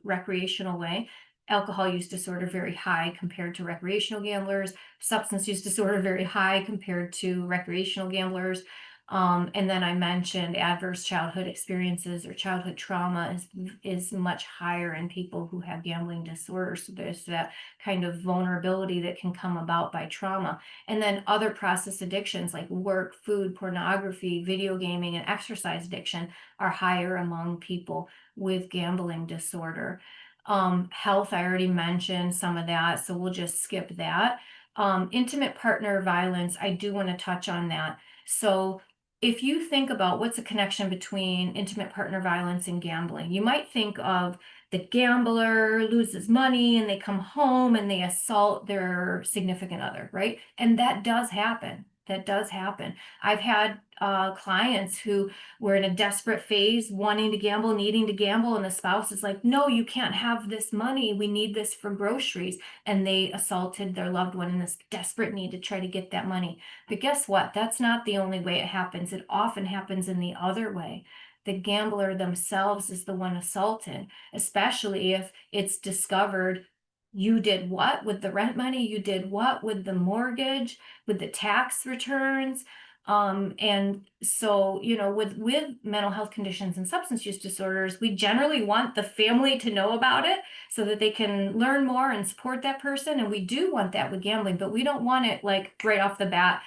recreational way. Alcohol use disorder very high compared to recreational gamblers. Substance use disorder very high compared to recreational gamblers. And then I mentioned adverse childhood experiences or childhood trauma is much higher in people who have gambling disorders. So there's that kind of vulnerability that can come about by trauma. And then other process addictions like work, food, pornography, video gaming, and exercise addiction are higher among people with gambling disorder. Health, I already mentioned some of that, so we'll just skip that. Intimate partner violence, I do want to touch on that. So if you think about what's a connection between intimate partner violence and gambling, you might think of the gambler loses money and they come home and they assault their significant other, right? And that does happen. That does happen. I've had clients who were in a desperate phase, wanting to gamble, needing to gamble, and the spouse is like, no, you can't have this money. We need this for groceries. And they assaulted their loved one in this desperate need to try to get that money. But guess what? That's not the only way it happens. It often happens in the other way. The gambler themselves is the one assaulted, especially if it's discovered you did what with the rent money, you did what with the mortgage, with the tax returns. And so, with mental health conditions and substance use disorders, we generally want the family to know about it so that they can learn more and support that person. And we do want that with gambling, but we don't want it like right off the bat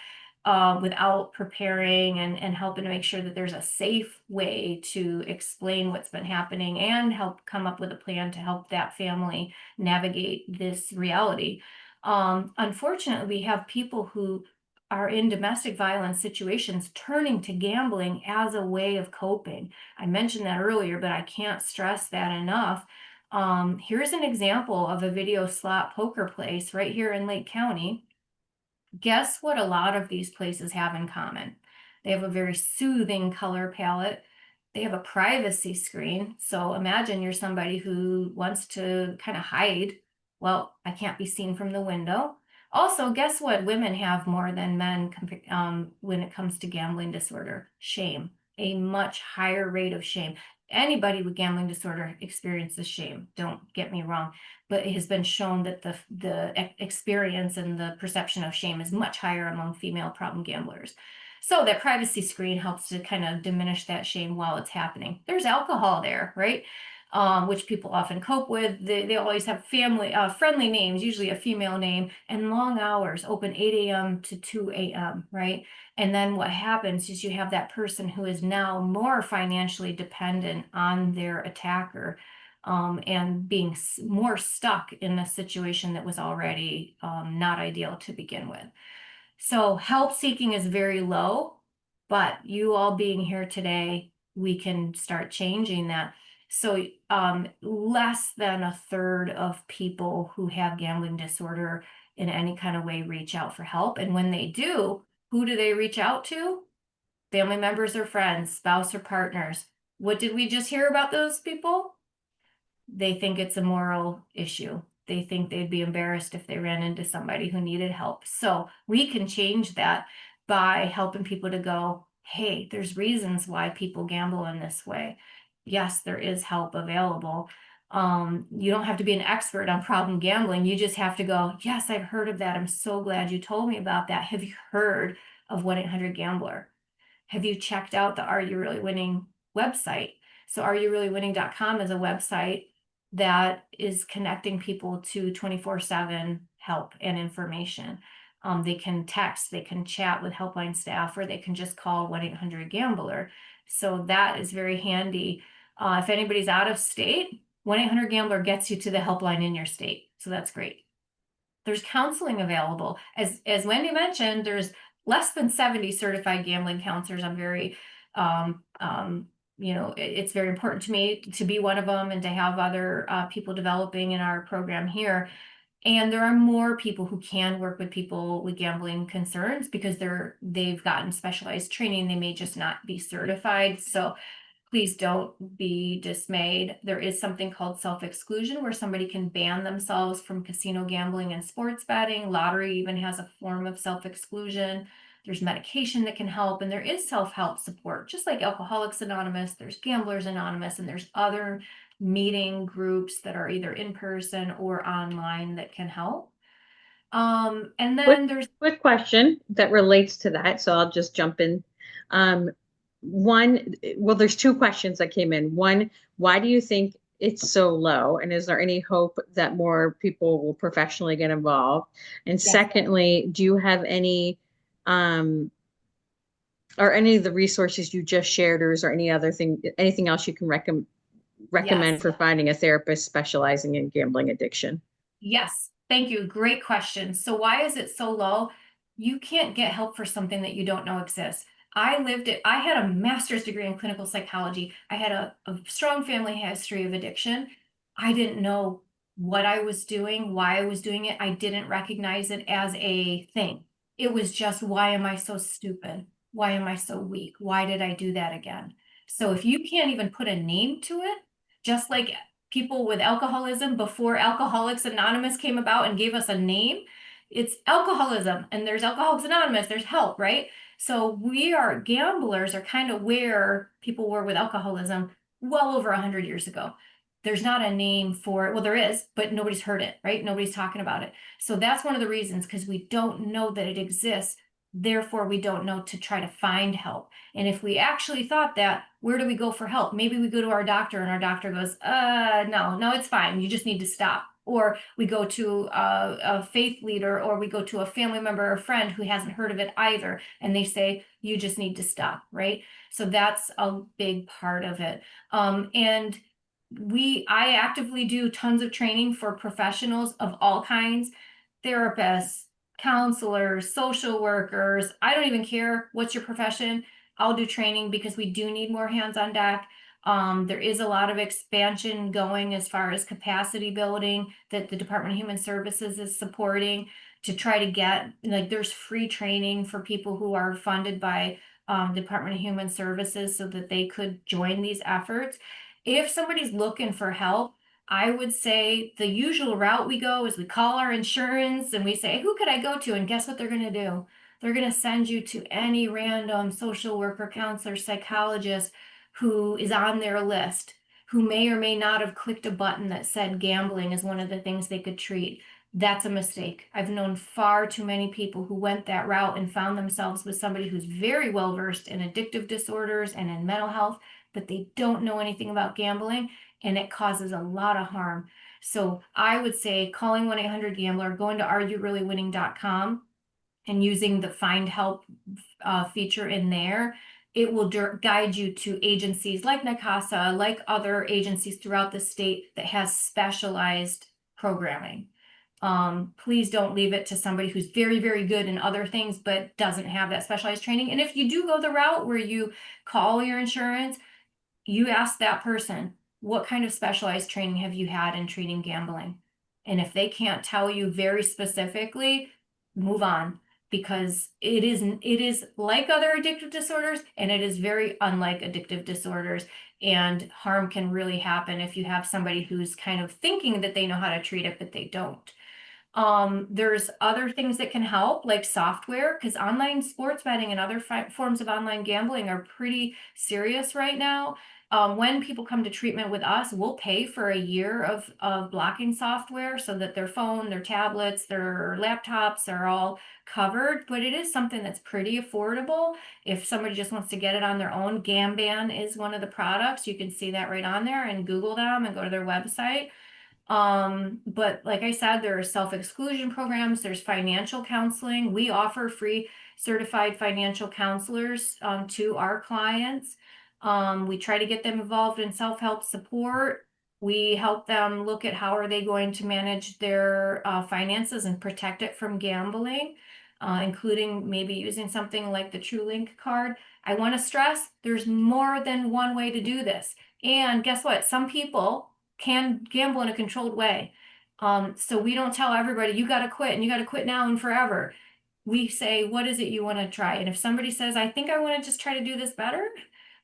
without preparing and helping to make sure that there's a safe way to explain what's been happening and help come up with a plan to help that family navigate this reality. Unfortunately, we have people who are in domestic violence situations turning to gambling as a way of coping. I mentioned that earlier, but I can't stress that enough. Here's an example of a video slot poker place right here in Lake County. Guess what a lot of these places have in common? They have a very soothing color palette. They have a privacy screen. So imagine you're somebody who wants to kind of hide. Well, I can't be seen from the window. Also, guess what women have more than men when it comes to gambling disorder? Shame, a much higher rate of shame. Anybody with gambling disorder experiences shame. Don't get me wrong, but it has been shown that the experience and the perception of shame is much higher among female problem gamblers. So that privacy screen helps to kind of diminish that shame while it's happening. There's alcohol there, right? Which people often cope with. They always have family friendly names, usually a female name, and long hours, open 8 a.m. to 2 a.m., right? And then what happens is you have that person who is now more financially dependent on their attacker, and being more stuck in a situation that was already not ideal to begin with. So help seeking is very low, but you all being here today, we can start changing that. So less than a third of people who have gambling disorder in any kind of way reach out for help. And when they do, who do they reach out to? Family members or friends, spouse or partners. What did we just hear about those people? They think it's a moral issue. They think they'd be embarrassed if they ran into somebody who needed help. So we can change that by helping people to go, hey, there's reasons why people gamble in this way. Yes, there is help available. You don't have to be an expert on problem gambling. You just have to go, yes, I've heard of that. I'm so glad you told me about that. Have you heard of 1-800-GAMBLER? Have you checked out the Are You Really Winning website? So areyoureallywinning.com is a website that is connecting people to 24/7 help and information. They can text, they can chat with helpline staff, or they can just call 1-800-GAMBLER. So that is very handy. If anybody's out of state, 1-800-GAMBLER gets you to the helpline in your state. So that's great. There's counseling available. As Wendy mentioned, there's less than 70 certified gambling counselors. I'm very, it's very important to me to be one of them and to have other people developing in our program here. And there are more people who can work with people with gambling concerns because they've gotten specialized training. They may just not be certified. So please don't be dismayed. There is something called self-exclusion where somebody can ban themselves from casino gambling and sports betting. Lottery even has a form of self-exclusion. There's medication that can help, and there is self-help support. Just like Alcoholics Anonymous, there's Gamblers Anonymous, and there's other meeting groups that are either in person or online that can help. And Quick, then there's quick question that relates to that. So I'll just jump in. Um, well, there's two questions that came in. One, why do you think it's so low? And is there any hope that more people will professionally get involved? And Yes, secondly, do you have any, or any of the resources you just shared, or is there anything else you can recommend yes. for finding a therapist specializing in gambling addiction? Yes, Thank you. Great question. So why is it so low? You can't get help for something that you don't know exists. I lived it. I had a master's degree in clinical psychology. I had a strong family history of addiction. I didn't know what I was doing, why I was doing it. I didn't recognize it as a thing. It was just, why am I so stupid? Why am I so weak? Why did I do that again? So if you can't even put a name to it, just like people with alcoholism before Alcoholics Anonymous came about and gave us a name. It's alcoholism, and there's Alcoholics Anonymous, there's help, right? So we are gamblers are kind of where people were with alcoholism well over 100 years ago. There's not a name for it. Well, there is, but nobody's heard it, right? Nobody's talking about it. So that's one of the reasons, because we don't know that it exists. Therefore, we don't know to try to find help. And if we actually thought that, where do we go for help? Maybe we go to our doctor and our doctor goes, no, it's fine. You just need to stop. Or we go to a faith leader, or we go to a family member or friend who hasn't heard of it either. And they say, you just need to stop, right? So that's a big part of it. And I actively do tons of training for professionals of all kinds, therapists, counselors, social workers. I don't even care what's your profession. I'll do training because we do need more hands on deck. There is a lot of expansion going as far as capacity building that the Department of Human Services is supporting to try to get, like, there's free training for people who are funded by Department of Human Services so that they could join these efforts. If somebody's looking for help, I would say the usual route we go is we call our insurance and we say, who could I go to? And guess what they're going to do? They're going to send you to any random social worker, counselor, psychologist who is on their list, who may or may not have clicked a button that said gambling is one of the things they could treat. That's a mistake. I've known far too many people who went that route and found themselves with somebody who's very well versed in addictive disorders and in mental health, but they don't know anything about gambling, and it causes a lot of harm. So I would say calling 1-800-GAMBLER, going to areyoureallywinning.com and using the find help feature in there, it will guide you to agencies like NICASA, like other agencies throughout the state that has specialized programming. Please don't leave it to somebody who's very, very good in other things, but doesn't have that specialized training. And if you do go the route where you call your insurance, you ask that person, what kind of specialized training have you had in treating gambling? And if they can't tell you very specifically, move on, because it is like other addictive disorders, and it is very unlike addictive disorders. And harm can really happen if you have somebody who's kind of thinking that they know how to treat it, but they don't. There's other things that can help, like software, because online sports betting and other forms of online gambling are pretty serious right now. When people come to treatment with us, we'll pay for a year of blocking software so that their phone, their tablets, their laptops are all covered. But it is something that's pretty affordable. If somebody just wants to get it on their own, Gamban is one of the products. You can see that right on there and Google them and go to their website. But like I said, there are self-exclusion programs, there's financial counseling. We offer free certified financial counselors to our clients. We try to get them involved in self-help support. We help them look at how are they going to manage their finances and protect it from gambling, including maybe using something like the TrueLink card. I want to stress there's more than one way to do this. And guess what? Some people can gamble in a controlled way. So we don't tell everybody, you got to quit and you got to quit now and forever. We say, what is it you want to try? And if somebody says, I think I want to just try to do this better,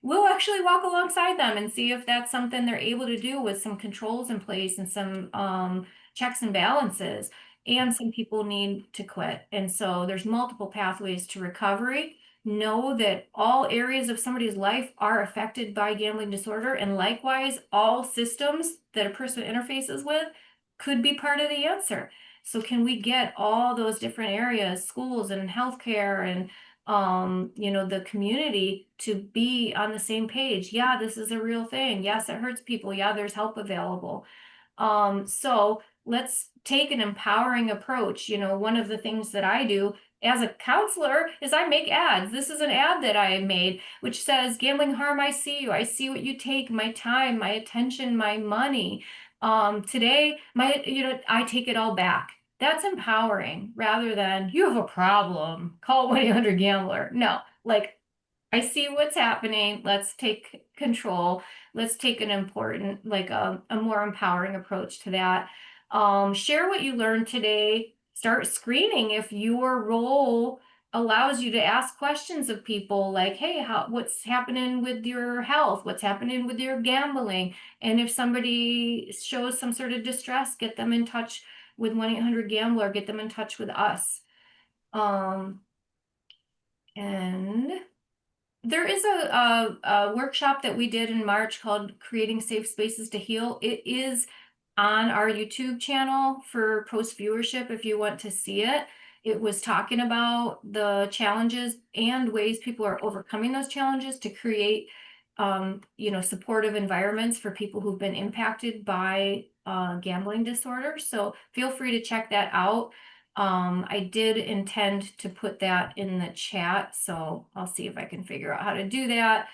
we'll actually walk alongside them and see if that's something they're able to do with some controls in place and some checks and balances. And some people need to quit. And so there's multiple pathways to recovery. Know that all areas of somebody's life are affected by gambling disorder, and likewise, all systems that a person interfaces with could be part of the answer. So can we get all those different areas, schools and healthcare and the community to be on the same page? Yeah, this is a real thing. Yes, it hurts people. Yeah, there's help available. So let's take an empowering approach. One of the things that I do as a counselor is I make ads. This is an ad that I made, which says, gambling harm, I see you. I see what you take, my time, my attention, my money. Today, I take it all back. That's empowering rather than you have a problem, call 1-800-GAMBLER. No, like I see what's happening. Let's take control. Let's take an important, like a more empowering approach to that. Share what you learned today. Start screening if your role allows you to ask questions of people like, hey, what's happening with your health? What's happening with your gambling? And if somebody shows some sort of distress, get them in touch with 1-800-GAMBLER, get them in touch with us. Um, and there is a workshop that we did in March called Creating Safe Spaces to Heal. It is on our YouTube channel for post viewership if you want to see it. It was talking about the challenges and ways people are overcoming those challenges to create, supportive environments for people who've been impacted by gambling disorder. So feel free to check that out. I did intend to put that in the chat, so I'll see if I can figure out how to do that.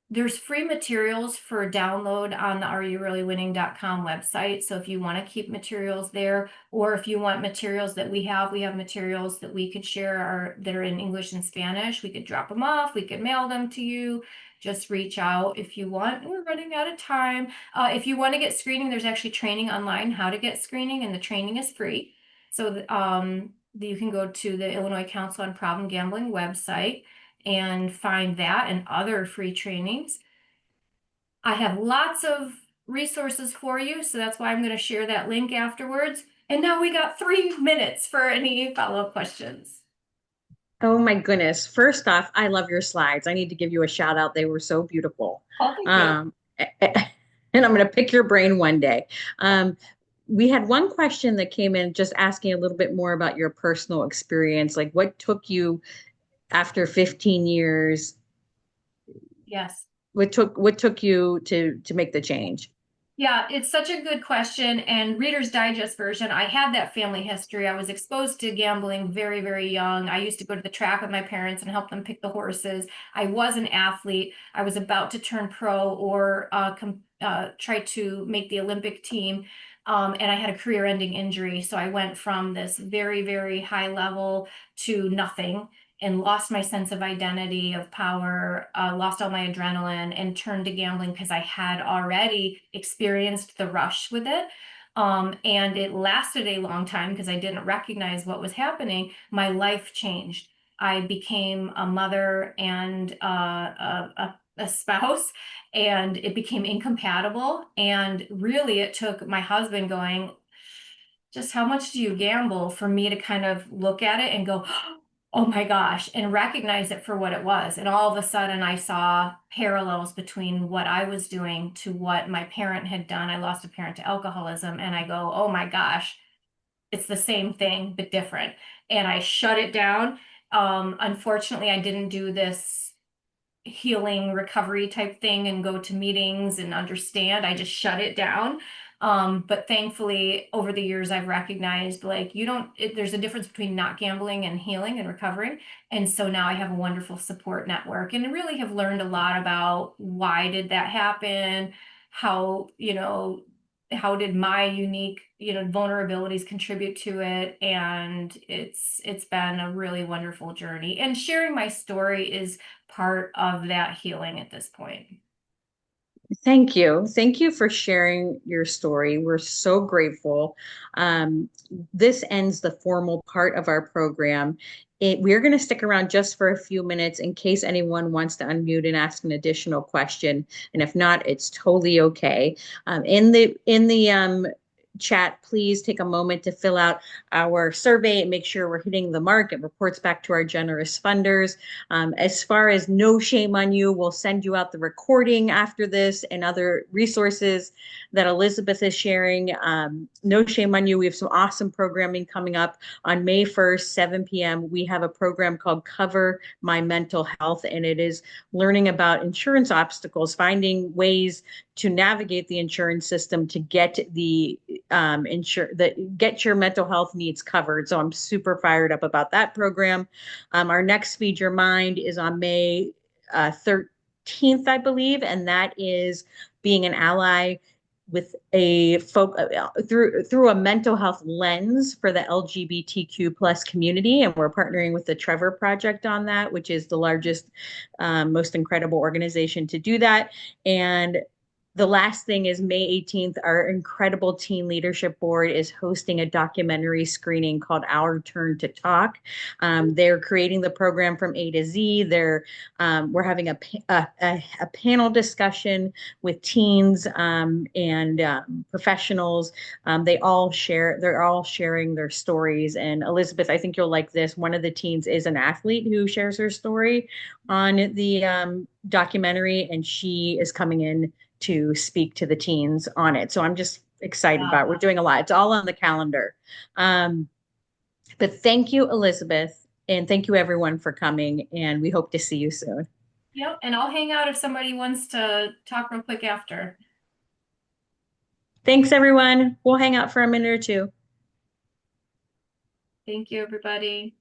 There's free materials for download on the areyoureallywinning.com website. So if you want to keep materials there, or if you want materials that we have materials that we could share that are in English and Spanish. We could drop them off. We could mail them to you. Just reach out if you want. We're running out of time. If you want to get screening, there's actually training online how to get screening, and the training is free. So you can go to the Illinois Council on Problem Gambling website and find that and other free trainings. I have lots of resources for you, so that's why I'm going to share that link afterwards. And now we got 3 minutes for any follow-up questions. Oh my goodness. First off, I love your slides. I need to give you a shout out. They were so beautiful. Oh, thank you. Um, and I'm going to pick your brain one day. We had one question that came in just asking a little bit more about your personal experience. Like what took you after 15 years? Yes. What took you to make the change? Yeah, it's such a good question. And Reader's Digest version, I had that family history. I was exposed to gambling very, very young. I used to go to the track with my parents and help them pick the horses. I was an athlete. I was about to turn pro or try to make the Olympic team. And I had a career-ending injury. So I went from this very, very high level to nothing and lost my sense of identity, of power, lost all my adrenaline, and turned to gambling because I had already experienced the rush with it. And it lasted a long time because I didn't recognize what was happening. My life changed. I became a mother and a spouse, and it became incompatible. And really, it took my husband going, just how much do you gamble for me to kind of look at it and go, oh my gosh, and recognize it for what it was. And all of a sudden, I saw parallels between what I was doing to what my parent had done. I lost a parent to alcoholism, and I go, oh my gosh, it's the same thing, but different. And I shut it down. Unfortunately, I didn't do this healing recovery type thing and go to meetings and understand. I just shut it down. But thankfully, over the years, I've recognized like there's a difference between not gambling and healing and recovering. And so now I have a wonderful support network and really have learned a lot about why did that happen? How, how did my unique, vulnerabilities contribute to it? And it's been a really wonderful journey. And sharing my story is part of that healing at this point. Thank you. Thank you for sharing your story. We're so grateful. This ends the formal part of our program. We're going to stick around just for a few minutes in case anyone wants to unmute and ask an additional question. And if not, it's totally okay. In the chat, please take a moment to fill out our survey and make sure we're hitting the mark. It reports back to our generous funders. As far as no shame on you, we'll send you out the recording after this and other resources that Elizabeth is sharing. No shame on you. We have some awesome programming coming up on May 1st, 7 p.m. We have a program called Cover My Mental Health, and it is learning about insurance obstacles, finding ways to navigate the insurance system to get get your mental health needs covered. So I'm super fired up about that program. Our next Feed Your Mind is on May 13th, I believe, and that is being an ally with a through a mental health lens for the LGBTQ plus community, and we're partnering with the Trevor Project on that, which is the largest, most incredible organization to do that. And the last thing is May 18th, our incredible teen leadership board is hosting a documentary screening called Our Turn to Talk. They're creating the program from A to Z. We're having a panel discussion with teens and professionals. They're all sharing their stories. And Elizabeth, I think you'll like this. One of the teens is an athlete who shares her story on the documentary, and she is coming in to speak to the teens on it. So I'm just excited about it. We're doing a lot. It's all on the calendar. Um, but thank you, Elizabeth, and thank you everyone for coming. And we hope to see you soon. Yep, and I'll hang out if somebody wants to talk real quick after. Thanks, everyone. We'll hang out for a minute or two. Thank you, everybody.